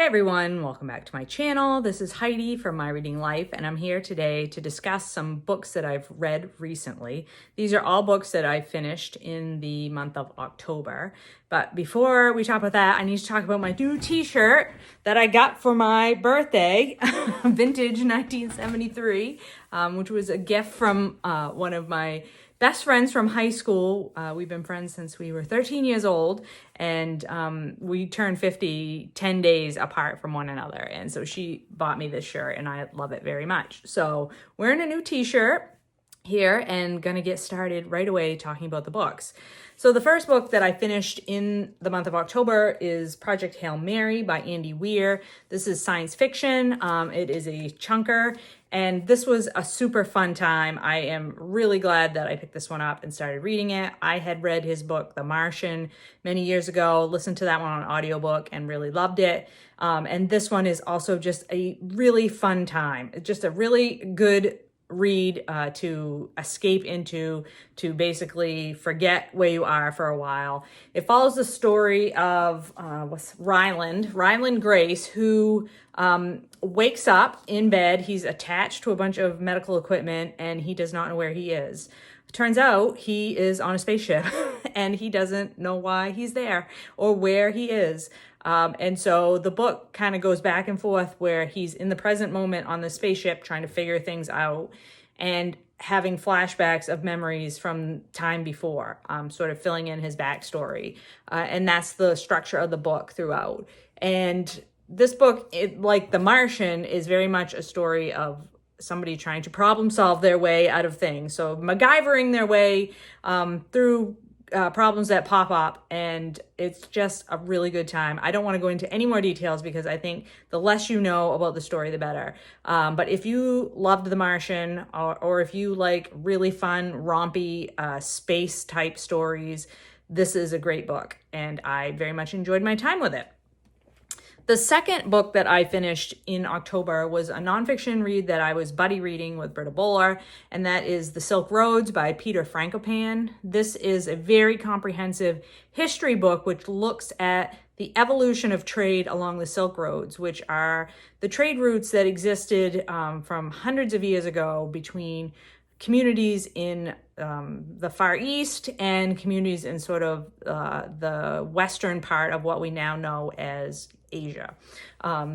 everyone, welcome back to my channel. This is Heidi from My Reading Life, and I'm here today to discuss some books that I've read recently. These are all books that I finished in the month of October. But before we talk about that, I need to talk about my new t-shirt that I got for my birthday, vintage 1973, which was a gift from one of my best friends from high school. We've been friends since we were 13 years old, and we turned 50 10 days apart from one another. And so she bought me this shirt, and I love it very much. So wearing a new t-shirt here and gonna get started right away talking about the books. So the first book that I finished in the month of October is Project Hail Mary by Andy Weir. This is science fiction. It is a chunker, and this was a super fun time. I am really glad that I picked this one up and started reading it. I had read his book, The Martian, many years ago, listened to that one on audiobook and really loved it. And this one is also just a really fun time. It's just a really good read to escape into, to basically forget where you are for a while. It follows the story of Ryland Grace, who wakes up in bed. He's attached to a bunch of medical equipment and he does not know where he is. Turns out he is on a spaceship and he doesn't know why he's there or where he is. And so the book kind of goes back and forth where he's in the present moment on the spaceship trying to figure things out and having flashbacks of memories from time before, sort of filling in his backstory. And that's the structure of the book throughout. And this book, like The Martian, is very much a story of somebody trying to problem solve their way out of things. So MacGyvering their way through problems that pop up, and it's just a really good time. I don't want to go into any more details because I think the less you know about the story, the better. But if you loved The Martian, or if you like really fun, rompy, space type stories, this is a great book, and I very much enjoyed my time with it. The second book that I finished in October was a nonfiction read that I was buddy reading with Britta Bowler, and that is The Silk Roads by Peter Frankopan. This is a very comprehensive history book which looks at the evolution of trade along the Silk Roads, which are the trade routes that existed from hundreds of years ago between communities in the Far East and communities in sort of the western part of what we now know as Asia.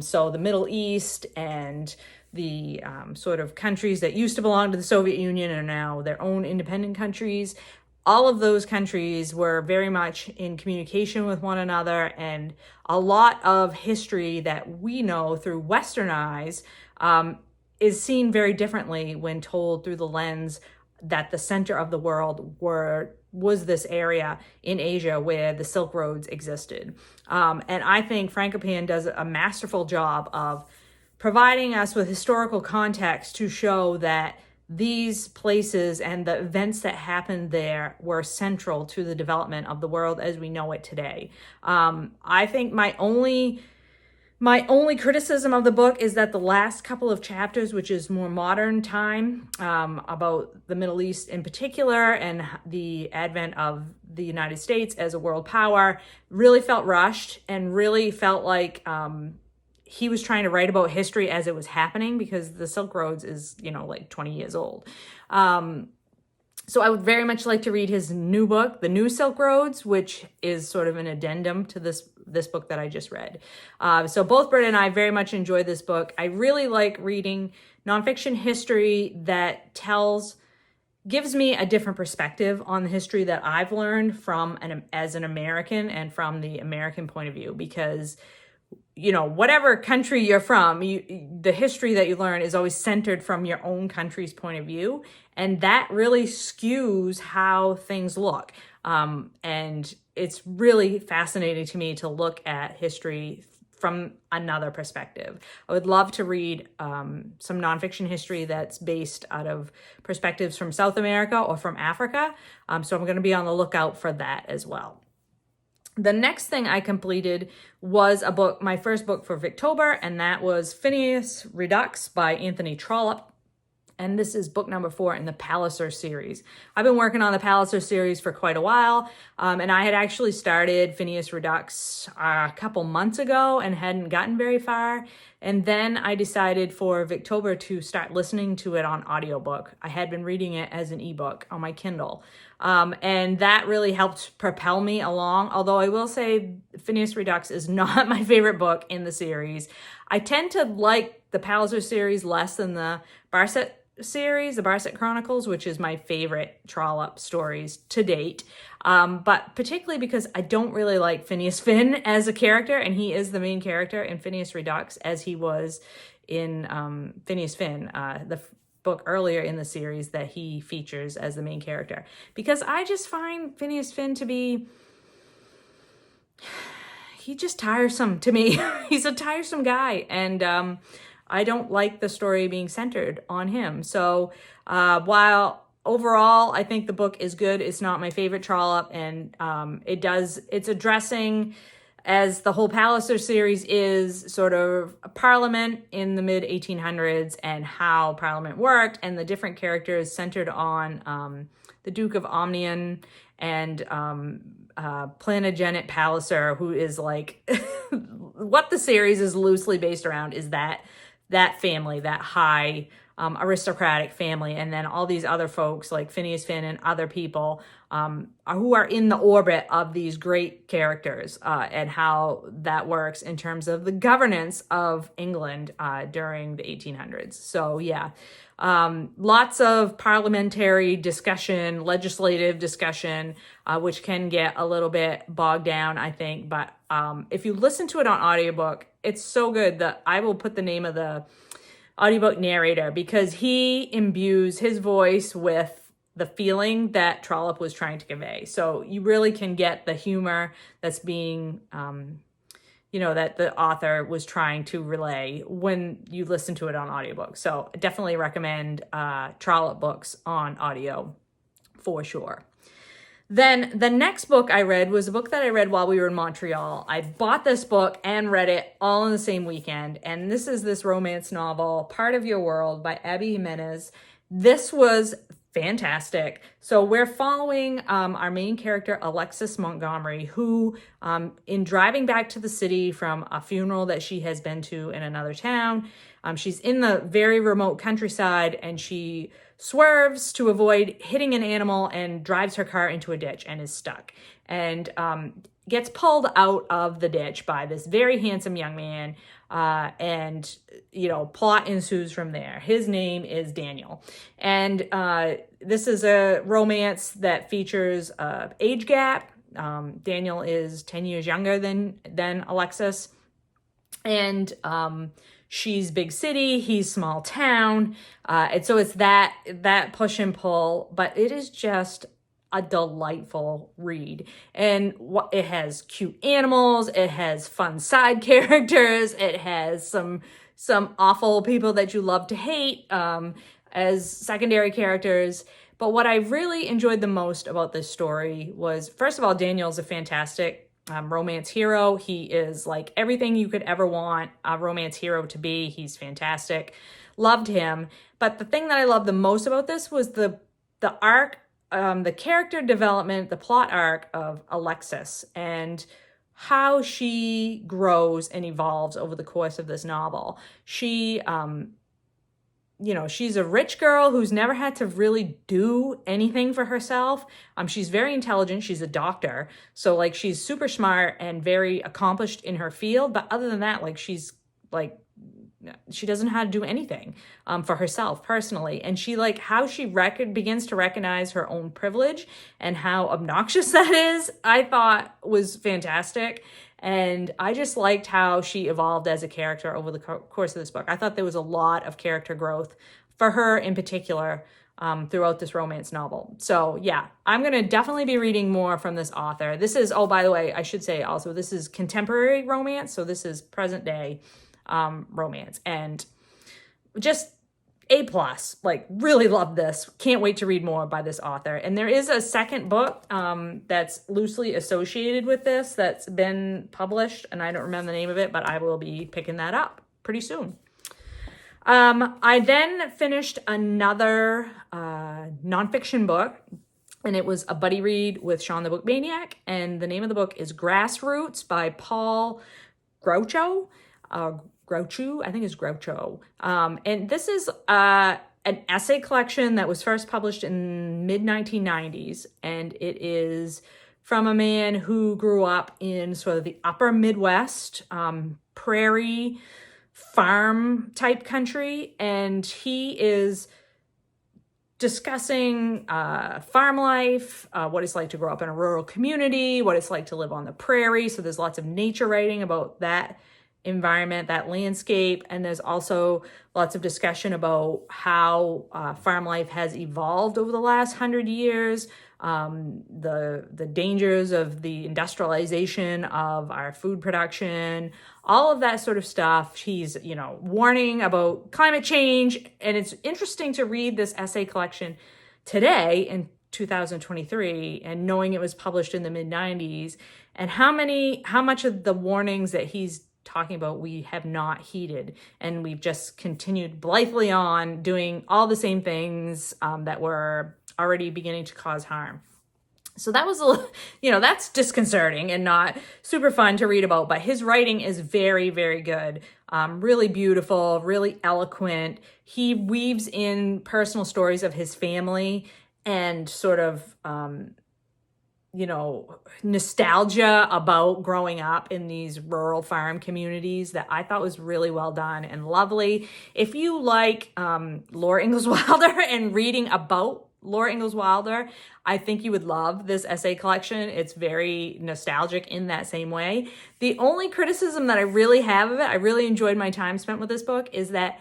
So the Middle East and the sort of countries that used to belong to the Soviet Union are now their own independent countries. All of those countries were very much in communication with one another, and a lot of history that we know through Western eyes is seen very differently when told through the lens that the center of the world was this area in Asia where the Silk Roads existed. And I think Frankopan does a masterful job of providing us with historical context to show that these places and the events that happened there were central to the development of the world as we know it today. I think my only criticism of the book is that the last couple of chapters, which is more modern time, about the Middle East in particular and the advent of the United States as a world power, really felt rushed and really felt like he was trying to write about history as it was happening, because the Silk Roads is, like 20 years old. So I would very much like to read his new book, The New Silk Roads, which is sort of an addendum to this book that I just read. So both Britta and I very much enjoyed this book. I really like reading nonfiction history that gives me a different perspective on the history that I've learned as an American and from the American point of view, because whatever country you're from, the history that you learn is always centered from your own country's point of view. And that really skews how things look. And it's really fascinating to me to look at history from another perspective. I would love to read some nonfiction history that's based out of perspectives from South America or from Africa. So I'm going to be on the lookout for that as well. The next thing I completed was my first book for Victober, and that was Phineas Redux by Anthony Trollope. And this is book number 4 in the Palliser series. I've been working on the Palliser series for quite a while, and I had actually started Phineas Redux a couple months ago and hadn't gotten very far. And then I decided for Victober to start listening to it on audiobook. I had been reading it as an ebook on my Kindle. And that really helped propel me along. Although I will say Phineas Redux is not my favorite book in the series. I tend to like the Palliser series less than the Barset series, the Barset Chronicles, which is my favorite Trollope stories to date. But particularly because I don't really like Phineas Finn as a character, and he is the main character in Phineas Redux as he was in Phineas Finn, the book earlier in the series that he features as the main character. Because I just find Phineas Finn to be... he's just tiresome to me. He's a tiresome guy, and I don't like the story being centered on him. So while overall I think the book is good, it's not my favorite Trollope, and it's addressing, as the whole Palliser series is, sort of a Parliament in the mid-1800s and how Parliament worked, and the different characters centered on the Duke of Omnium and Plantagenet Palliser, who is like what the series is loosely based around is that family, that high aristocratic family, and then all these other folks like Phineas Finn and other people who are in the orbit of these great characters, and how that works in terms of the governance of England during the 1800s. So yeah, lots of parliamentary discussion, legislative discussion, which can get a little bit bogged down, I think. But if you listen to it on audiobook, it's so good that I will put the name of the audiobook narrator, because he imbues his voice with the feeling that Trollope was trying to convey. So you really can get the humor that's being, that the author was trying to relay when you listen to it on audiobook. So I definitely recommend Trollope books on audio for sure. Then the next book I read was a book that I read while we were in Montreal. I bought this book and read it all in the same weekend. And this is this romance novel, Part of Your World by Abby Jimenez. This was fantastic. So we're following our main character, Alexis Montgomery, who in driving back to the city from a funeral that she has been to in another town, she's in the very remote countryside, and she swerves to avoid hitting an animal and drives her car into a ditch and is stuck, and gets pulled out of the ditch by this very handsome young man, and plot ensues from there. His name is Daniel, and this is a romance that features age gap. Daniel is 10 years younger than Alexis, and she's big city, he's small town. And so it's that push and pull, but it is just a delightful read. And it has cute animals, it has fun side characters, it has some awful people that you love to hate as secondary characters. But what I really enjoyed the most about this story was, first of all, Daniel's a fantastic romance hero. He is like everything you could ever want a romance hero to be. He's fantastic. Loved him. But the thing that I loved the most about this was the arc, the character development, the plot arc of Alexis, and how she grows and evolves over the course of this novel. She she's a rich girl who's never had to really do anything for herself. She's very intelligent. She's a doctor. So like she's super smart and very accomplished in her field. But other than that, she doesn't know how to do anything for herself personally. And she how she begins to recognize her own privilege and how obnoxious that is, I thought was fantastic. And I just liked how she evolved as a character over the course of this book. I thought there was a lot of character growth for her in particular throughout this romance novel. So yeah, I'm going to definitely be reading more from this author. This is, oh, by the way, I should say also, this is contemporary romance. So this is present day romance, and just A+, really love this. Can't wait to read more by this author. And there is a second book that's loosely associated with this that's been published, and I don't remember the name of it, but I will be picking that up pretty soon. I then finished another nonfiction book, and it was a buddy read with Sean the Book Maniac, and the name of the book is Grassroots by Paul Gruchow. Gruchow, I think it's Gruchow. And this is an essay collection that was first published in mid-1990s, and it is from a man who grew up in sort of the upper Midwest, prairie, farm type country, and he is discussing farm life, what it's like to grow up in a rural community, what it's like to live on the prairie. So there's lots of nature writing about that environment, that landscape, and there's also lots of discussion about how farm life has evolved over the last 100 years, the dangers of the industrialization of our food production, all of that sort of stuff. He's, warning about climate change, and it's interesting to read this essay collection today in 2023 and knowing it was published in the mid-90s, and how much of the warnings that he's talking about we have not heeded, and we've just continued blithely on doing all the same things that were already beginning to cause harm. So that was that's disconcerting and not super fun to read about, but his writing is very, very good. Really beautiful, really eloquent. He weaves in personal stories of his family and sort of nostalgia about growing up in these rural farm communities that I thought was really well done and lovely. If you like Laura Ingalls Wilder and reading about Laura Ingalls Wilder, I think you would love this essay collection. It's very nostalgic in that same way. The only criticism that I really have of it, I really enjoyed my time spent with this book, is that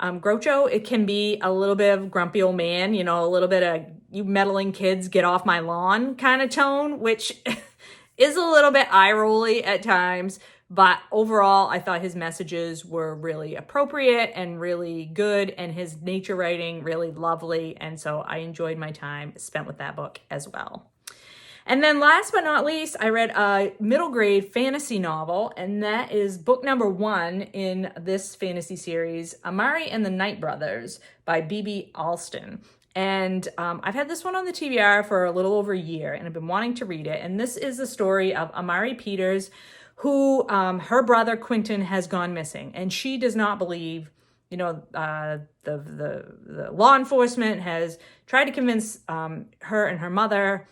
Gruchow, it can be a little bit of grumpy old man, a little bit of you meddling kids, get off my lawn kind of tone, which is a little bit eye-rolly at times. But overall, I thought his messages were really appropriate and really good, and his nature writing really lovely. And so I enjoyed my time spent with that book as well. And then last but not least, I read a middle grade fantasy novel, and that is book number 1 in this fantasy series, Amari and the Night Brothers by B.B. Alston. And I've had this one on the TBR for a little over a year, and I've been wanting to read it. And this is the story of Amari Peters, who her brother Quentin has gone missing, and she does not believe. The law enforcement has tried to convince her and her mother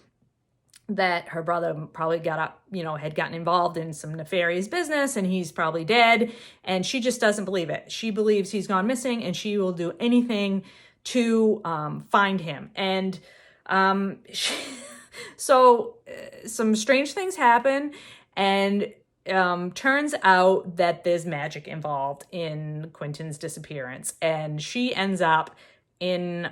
that her brother probably had gotten involved in some nefarious business and he's probably dead, and she just doesn't believe it. She believes he's gone missing, and she will do anything to find him. And so some strange things happen, and turns out that there's magic involved in Quentin's disappearance, and she ends up in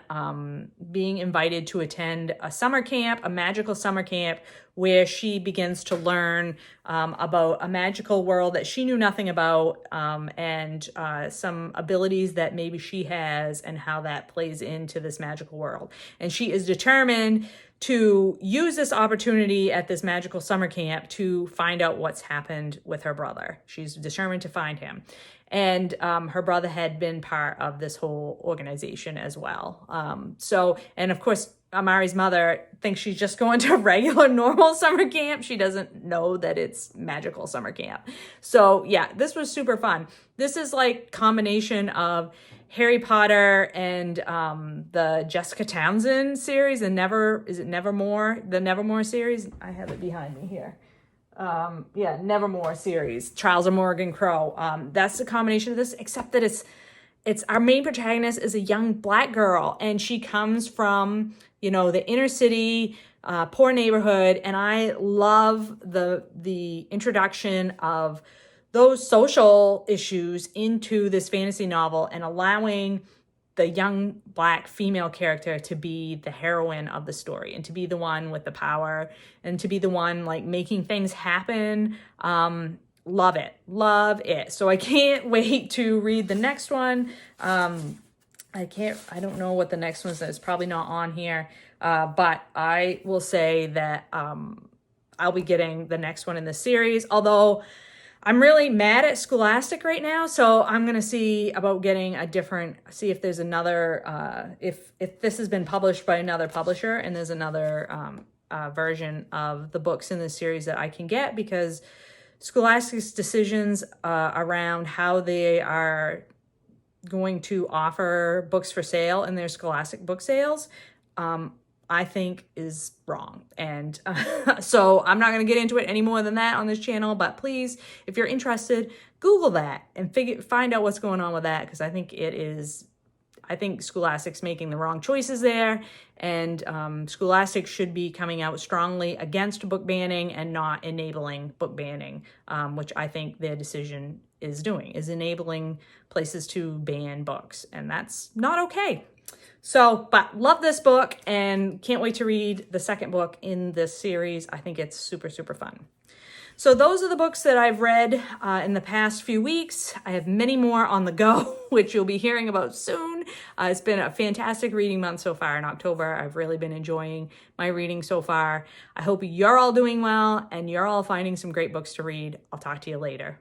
being invited to attend a summer camp, a magical summer camp, where she begins to learn about a magical world that she knew nothing about, and some abilities that maybe she has and how that plays into this magical world. And she is determined to use this opportunity at this magical summer camp to find out what's happened with her brother. She's determined to find him. And her brother had been part of this whole organization as well. And of course, Amari's mother thinks she's just going to a regular, normal summer camp. She doesn't know that it's magical summer camp. So yeah, this was super fun. This is like combination of Harry Potter and the Jessica Townsend series, and Nevermore? The Nevermore series? I have it behind me here. Nevermore series, Trials of Morgan Crow. That's the combination of this, except that it's our main protagonist is a young Black girl, and she comes from, the inner city, poor neighborhood, and I love the introduction of those social issues into this fantasy novel and allowing the young Black female character to be the heroine of the story and to be the one with the power and to be the one like making things happen. Love it. So I can't wait to read the next one. I don't know what the next one is. It's probably not on here. But I will say that I'll be getting the next one in the series, although I'm really mad at Scholastic right now, so I'm gonna see about getting see if there's another, if this has been published by another publisher and there's another version of the books in this series that I can get, because Scholastic's decisions around how they are going to offer books for sale in their Scholastic book sales, I think is wrong. And so I'm not going to get into it any more than that on this channel, but please, if you're interested, Google that and find out what's going on with that, because I think Scholastic's making the wrong choices there, and Scholastic should be coming out strongly against book banning and not enabling book banning, which I think their decision is doing, is enabling places to ban books, and that's not okay. So, but love this book and can't wait to read the second book in this series. I think it's super, super fun. So those are the books that I've read in the past few weeks. I have many more on the go, which you'll be hearing about soon. It's been a fantastic reading month so far in October. I've really been enjoying my reading so far. I hope you're all doing well and you're all finding some great books to read. I'll talk to you later.